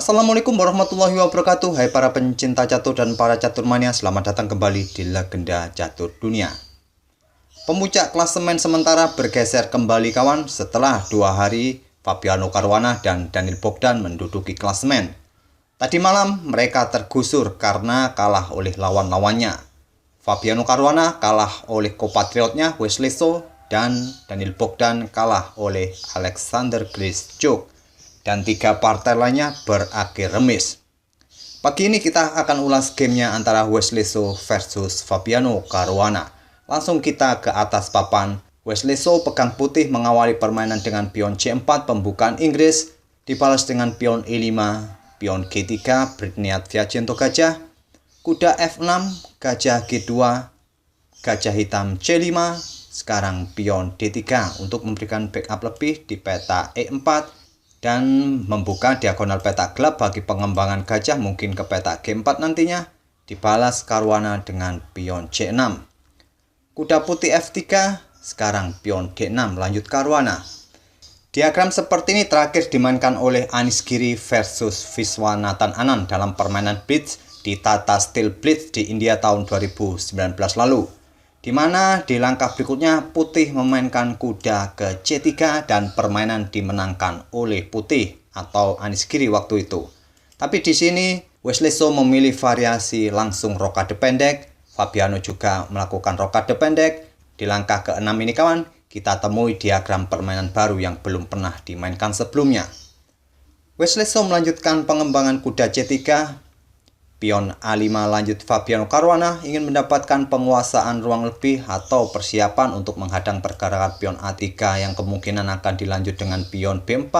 Assalamualaikum warahmatullahi wabarakatuh. Hai para pencinta catur dan para caturmania, selamat datang kembali di Legenda Catur Dunia. Pemuncak klasemen sementara bergeser kembali kawan setelah 2 hari Fabiano Caruana dan Daniel Bogdan menduduki klasemen. Tadi malam mereka tergusur karena kalah oleh lawan-lawannya. Fabiano Caruana kalah oleh kompatriotnya Wesley So dan Daniel Bogdan kalah oleh Alexander Grischuk. Dan 3 partai lainnya berakhir remis. Pagi ini kita akan ulas gamenya antara Wesley So versus Fabiano Caruana. Langsung kita ke atas papan. Wesley So pegang putih mengawali permainan dengan pion C4 pembukaan Inggris, dibalas dengan pion E5, pion G3 berniat Viajento gajah, kuda F6, gajah G2, gajah hitam C5, sekarang pion D3 untuk memberikan backup lebih di peta E4 dan membuka diagonal peta gelap bagi pengembangan gajah mungkin ke peta G4 nantinya, dibalas Caruana dengan pion C6. Kuda putih F3, sekarang pion D6 lanjut Caruana. Diagram seperti ini terakhir dimainkan oleh Anish Giri versus Viswanathan Anand dalam permainan Blitz di Tata Steel Blitz di India tahun 2019 lalu. Di mana di langkah berikutnya putih memainkan kuda ke C3 dan permainan dimenangkan oleh putih atau Anish Giri waktu itu. Tapi di sini Wesley So memilih variasi langsung rokade pendek, Fabiano juga melakukan rokade pendek. Di langkah ke-6 ini kawan, kita temui diagram permainan baru yang belum pernah dimainkan sebelumnya. Wesley So melanjutkan pengembangan kuda C3, pion A5 lanjut Fabiano Caruana ingin mendapatkan penguasaan ruang lebih atau persiapan untuk menghadang pergerakan pion A3 yang kemungkinan akan dilanjut dengan pion B4,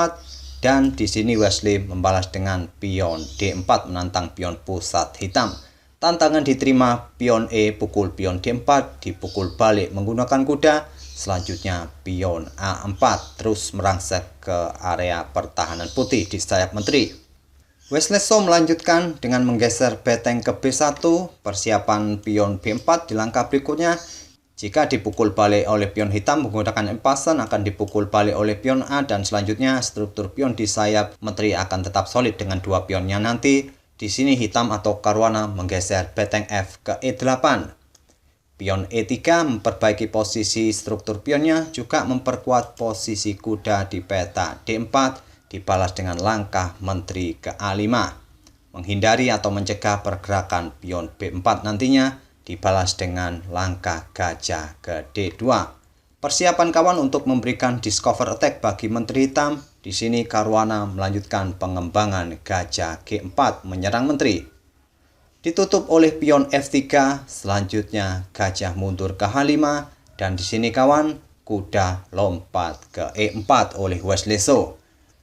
dan di sini Wesley membalas dengan pion D4 menantang pion pusat hitam. Tantangan diterima, pion E pukul pion D4 dipukul balik menggunakan kuda, selanjutnya pion A4 terus merangsek ke area pertahanan putih di sayap menteri. Wesley So melanjutkan dengan menggeser beteng ke B1, persiapan pion B4 di langkah berikutnya. Jika dipukul balik oleh pion hitam menggunakan empasan akan dipukul balik oleh pion A, dan selanjutnya struktur pion di sayap menteri akan tetap solid dengan 2 pionnya nanti. Di sini hitam atau Caruana menggeser beteng F ke E8. Pion E3 memperbaiki posisi struktur pionnya, juga memperkuat posisi kuda di peta D4. Dibalas dengan langkah menteri ke A5. Menghindari atau mencegah pergerakan pion B4 nantinya, dibalas dengan langkah gajah ke D2. Persiapan kawan untuk memberikan discover attack bagi menteri hitam. Di sini Caruana melanjutkan pengembangan gajah G4 menyerang menteri. Ditutup oleh pion F3, selanjutnya gajah mundur ke H5, dan di sini kawan kuda lompat ke E4 oleh Wesley So.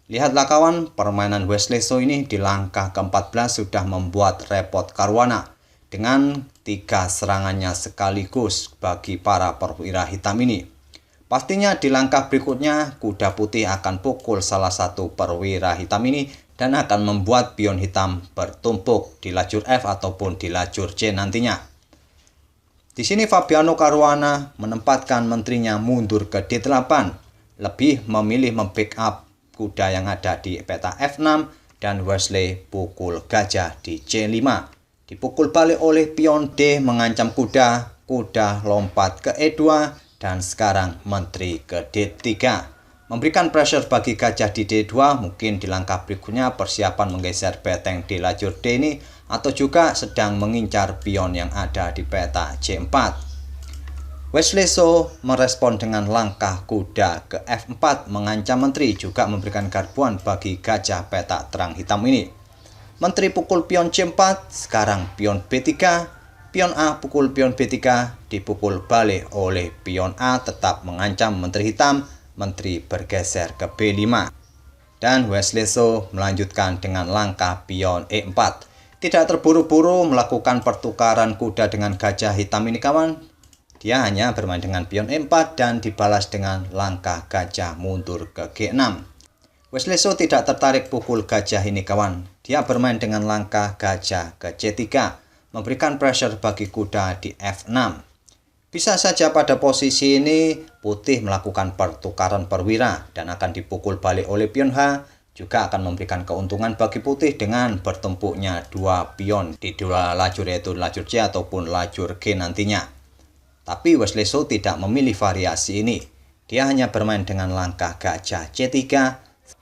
Lihatlah kawan, permainan Wesley So ini di langkah ke-14 sudah membuat repot Caruana dengan 3 serangannya sekaligus bagi para perwira hitam ini. Pastinya di langkah berikutnya kuda putih akan pukul salah satu perwira hitam ini dan akan membuat pion hitam bertumpuk di lajur F ataupun di lajur C nantinya. Di sini Fabiano Caruana menempatkan menterinya mundur ke D8, lebih memilih membackup kuda yang ada di peta F6, dan Wesley pukul gajah di C5. Dipukul balik oleh pion D mengancam kuda, kuda lompat ke E2, dan sekarang menteri ke D3. Memberikan pressure bagi gajah di D2, mungkin di langkah berikutnya persiapan menggeser beteng di lajur D ini, atau juga sedang mengincar pion yang ada di peta C4. Wesley So merespon dengan langkah kuda ke F4 mengancam menteri, juga memberikan garbuan bagi gajah peta terang hitam ini. Menteri pukul pion C4, sekarang pion B3, pion A pukul pion B3, dipukul balik oleh pion A tetap mengancam menteri hitam, menteri bergeser ke B5. Dan Wesley So melanjutkan dengan langkah pion E4. Tidak terburu-buru melakukan pertukaran kuda dengan gajah hitam ini kawan. Dia hanya bermain dengan pion E4 dan dibalas dengan langkah gajah mundur ke G6. Wesley So tidak tertarik pukul gajah ini kawan. Dia bermain dengan langkah gajah ke C3, memberikan pressure bagi kuda di F6. Bisa saja pada posisi ini putih melakukan pertukaran perwira dan akan dipukul balik oleh pion H, juga akan memberikan keuntungan bagi putih dengan bertumpuknya dua pion di dua lajur, yaitu lajur C ataupun lajur G nantinya. Tapi Wesley So tidak memilih variasi ini. Dia hanya bermain dengan langkah gajah C3.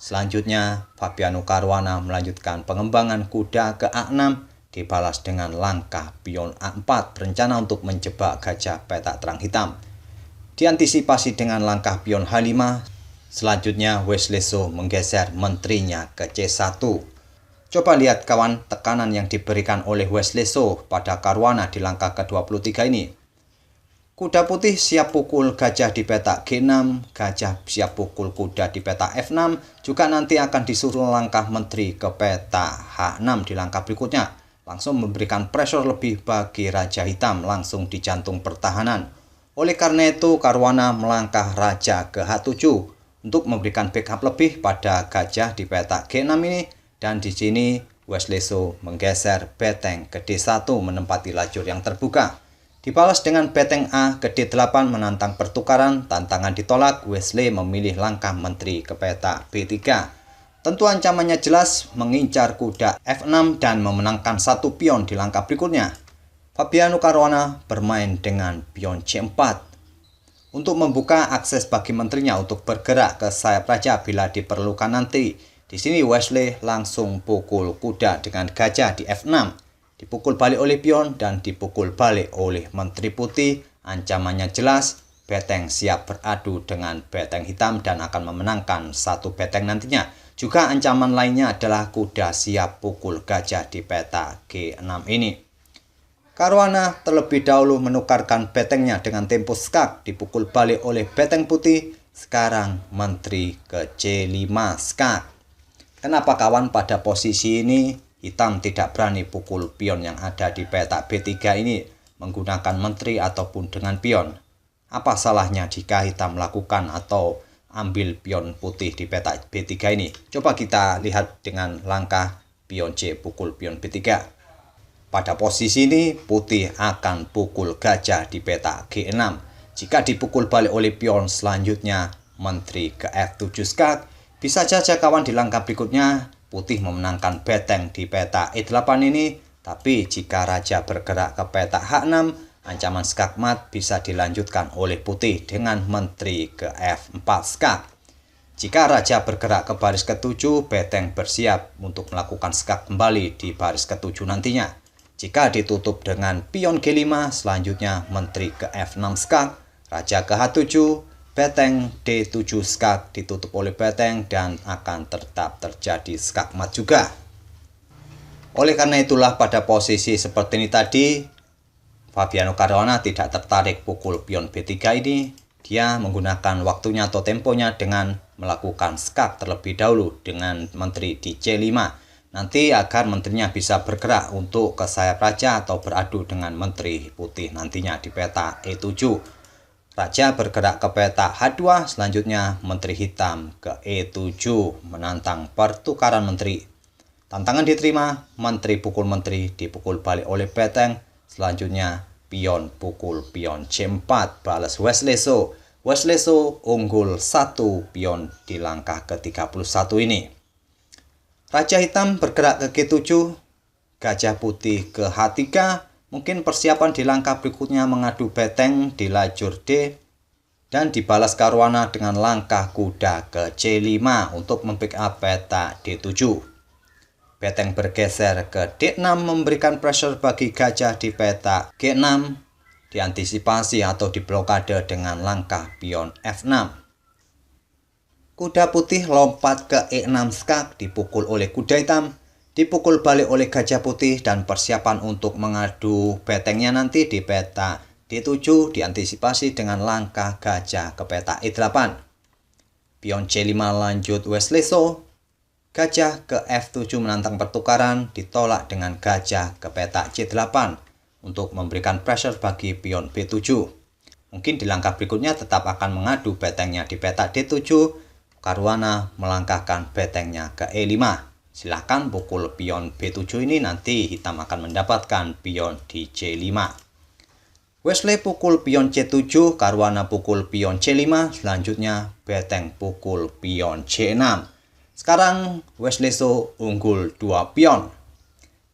Selanjutnya Fabiano Caruana melanjutkan pengembangan kuda ke A6, dibalas dengan langkah pion A4 berencana untuk menjebak gajah petak terang hitam. Diantisipasi dengan langkah pion H5. Selanjutnya Wesley So menggeser menterinya ke C1. Coba lihat kawan tekanan yang diberikan oleh Wesley So pada Caruana di langkah ke-23 ini. Kuda putih siap pukul gajah di petak G6, gajah siap pukul kuda di petak F6, juga nanti akan disuruh langkah menteri ke petak H6 di langkah berikutnya. Langsung memberikan pressure lebih bagi Raja Hitam langsung di jantung pertahanan. Oleh karena itu Caruana melangkah Raja ke H7 untuk memberikan backup lebih pada gajah di petak G6 ini, dan di sini Wesley So menggeser beteng ke D1 menempati lajur yang terbuka. Dibalas dengan beteng A ke D8 menantang pertukaran, tantangan ditolak, Wesley memilih langkah menteri ke petak B3. Tentu ancamannya jelas, mengincar kuda F6 dan memenangkan satu pion di langkah berikutnya. Fabiano Caruana bermain dengan pion C4. Untuk membuka akses bagi menterinya untuk bergerak ke sayap raja bila diperlukan nanti. Di sini Wesley langsung pukul kuda dengan gajah di F6. Dipukul balik oleh pion dan dipukul balik oleh menteri putih. Ancamannya jelas, beteng siap beradu dengan beteng hitam dan akan memenangkan satu beteng nantinya. Juga ancaman lainnya adalah kuda siap pukul gajah di petak G6 ini. Caruana terlebih dahulu menukarkan betengnya dengan tempo skak, dipukul balik oleh beteng putih. Sekarang menteri ke C5 skak. Kenapa kawan pada posisi ini hitam tidak berani pukul pion yang ada di petak B3 ini menggunakan menteri ataupun dengan pion? Apa salahnya jika hitam melakukan atau ambil pion putih di petak B3 ini? Coba kita lihat dengan langkah pion C pukul pion B3. Pada posisi ini putih akan pukul gajah di petak G6. Jika dipukul balik oleh pion selanjutnya menteri ke F7 skak, bisa saja kawan di langkah berikutnya putih memenangkan beteng di petak E8 ini. Tapi jika raja bergerak ke petak H6, ancaman skak mat bisa dilanjutkan oleh putih dengan menteri ke F4 skak. Jika raja bergerak ke baris ke-7, beteng bersiap untuk melakukan skak kembali di baris ke-7 nantinya. Jika ditutup dengan pion G5, selanjutnya menteri ke F6 skak, raja ke H7, beteng D7 skak ditutup oleh beteng dan akan tetap terjadi skak mat juga. Oleh karena itulah pada posisi seperti ini tadi, Fabiano Caruana tidak tertarik pukul pion B3 ini. Dia menggunakan waktunya atau temponya dengan melakukan skak terlebih dahulu dengan menteri di C5. Nanti agar menterinya bisa bergerak untuk ke sayap raja atau beradu dengan menteri putih nantinya di peta E7. Raja bergerak ke peta H2, selanjutnya menteri hitam ke E7 menantang pertukaran menteri. Tantangan diterima, menteri pukul menteri dipukul balik oleh beteng. Selanjutnya pion pukul pion C4 balas Wesley So. Wesley So unggul satu pion di langkah ke-31 ini. Raja hitam bergerak ke G7, gajah putih ke H3, mungkin persiapan di langkah berikutnya mengadu beteng di lajur D, dan dibalas Caruana dengan langkah kuda ke C5 untuk membackup peta D7. Beteng bergeser ke D6 memberikan pressure bagi gajah di peta G6, diantisipasi atau diblokade dengan langkah pion F6. Kuda putih lompat ke E6 skak, dipukul oleh kuda hitam, dipukul balik oleh gajah putih, dan persiapan untuk mengadu betengnya nanti di peta D7 diantisipasi dengan langkah gajah ke peta E8. Pion C5 lanjut Wesley So, gajah ke F7 menantang pertukaran, ditolak dengan gajah ke peta C8 untuk memberikan pressure bagi pion B7. Mungkin di langkah berikutnya tetap akan mengadu betengnya di peta D7. Caruana melangkahkan betengnya ke E5. Silahkan pukul pion B7 ini, nanti hitam akan mendapatkan pion di C5. Wesley pukul pion C7, Caruana pukul pion C5, selanjutnya beteng pukul pion C6. Sekarang Wesleso unggul 2 pion.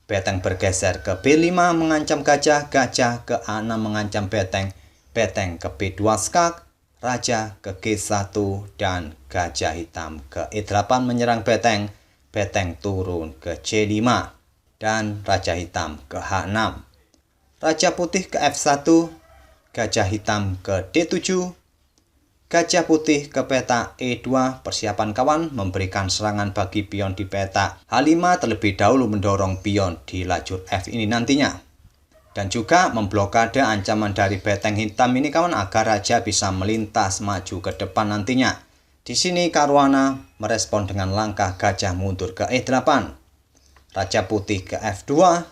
Beteng bergeser ke B5 mengancam gajah, gajah ke A6 mengancam beteng, beteng ke B2 skak, raja ke G1 dan gajah hitam ke E8 menyerang beteng, beteng turun ke C5 dan raja hitam ke H6. Raja putih ke F1, gajah hitam ke D7, gajah putih ke peta E2. Persiapan kawan memberikan serangan bagi pion di peta H5 terlebih dahulu mendorong pion di lajur F ini nantinya. Dan juga memblokade ancaman dari beteng hitam ini kawan agar raja bisa melintas maju ke depan nantinya. Di sini Caruana merespon dengan langkah gajah mundur ke E8. Raja putih ke F2,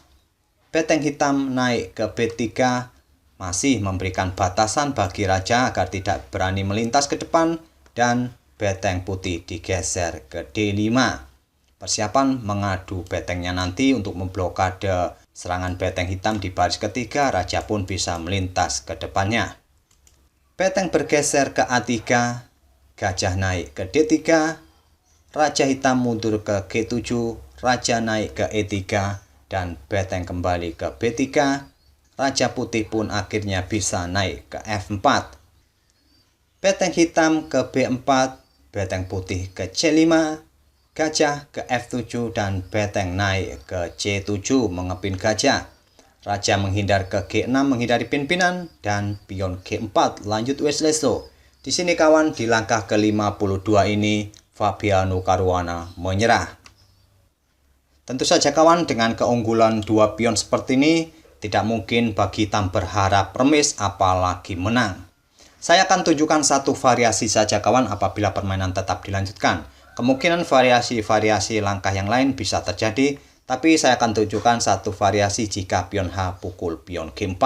beteng hitam naik ke B3, masih memberikan batasan bagi raja agar tidak berani melintas ke depan, dan beteng putih digeser ke D5. Persiapan mengadu betengnya nanti untuk memblokade serangan beteng hitam di baris ketiga, raja pun bisa melintas ke depannya. Beteng bergeser ke A3, gajah naik ke D3, raja hitam mundur ke G7, raja naik ke E3, dan beteng kembali ke B3. Raja putih pun akhirnya bisa naik ke F4. Beteng hitam ke B4, beteng putih ke C5, gajah ke F7 dan beteng naik ke C7 mengepin gajah. Raja menghindar ke G6 menghindari pimpinan dan pion G4 lanjut Wesleso. Di sini kawan di langkah ke-52 ini Fabiano Caruana menyerah. Tentu saja kawan dengan keunggulan 2 pion seperti ini tidak mungkin bagi hitam berharap remis apalagi menang. Saya akan tunjukkan satu variasi saja kawan apabila permainan tetap dilanjutkan. Kemungkinan variasi-variasi langkah yang lain bisa terjadi, tapi saya akan tunjukkan satu variasi jika pion H pukul pion G4,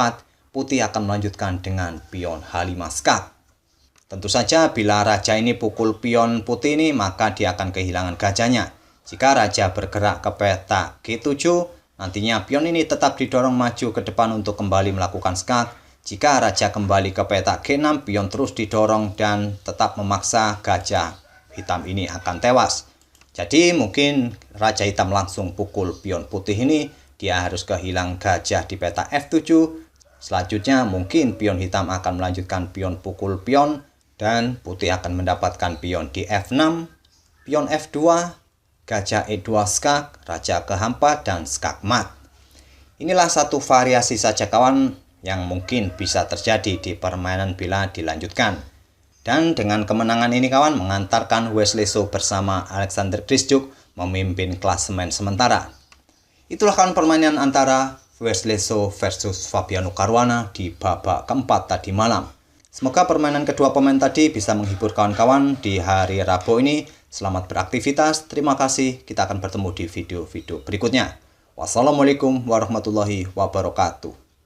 putih akan melanjutkan dengan pion H5 skak. Tentu saja bila raja ini pukul pion putih ini maka dia akan kehilangan gajahnya. Jika raja bergerak ke peta G7, nantinya pion ini tetap didorong maju ke depan untuk kembali melakukan skak. Jika raja kembali ke peta G6, pion terus didorong dan tetap memaksa gajah hitam ini akan tewas. Jadi mungkin raja hitam langsung pukul pion putih ini, dia harus kehilangan gajah di peta F7. Selanjutnya mungkin pion hitam akan melanjutkan pion pukul pion dan putih akan mendapatkan pion di F6, pion F2, gajah E2 skak, raja ke H4 dan skak mat. Inilah satu variasi saja kawan yang mungkin bisa terjadi di permainan bila dilanjutkan. Dan dengan kemenangan ini kawan mengantarkan Wesleso bersama Alexander Kristoff memimpin klasemen sementara. Itulah kawan permainan antara Wesleso versus Fabiano Caruana di babak keempat tadi malam. Semoga permainan kedua pemain tadi bisa menghibur kawan-kawan di hari Rabu ini. Selamat beraktivitas, terima kasih, kita akan bertemu di video-video berikutnya. Wassalamualaikum warahmatullahi wabarakatuh.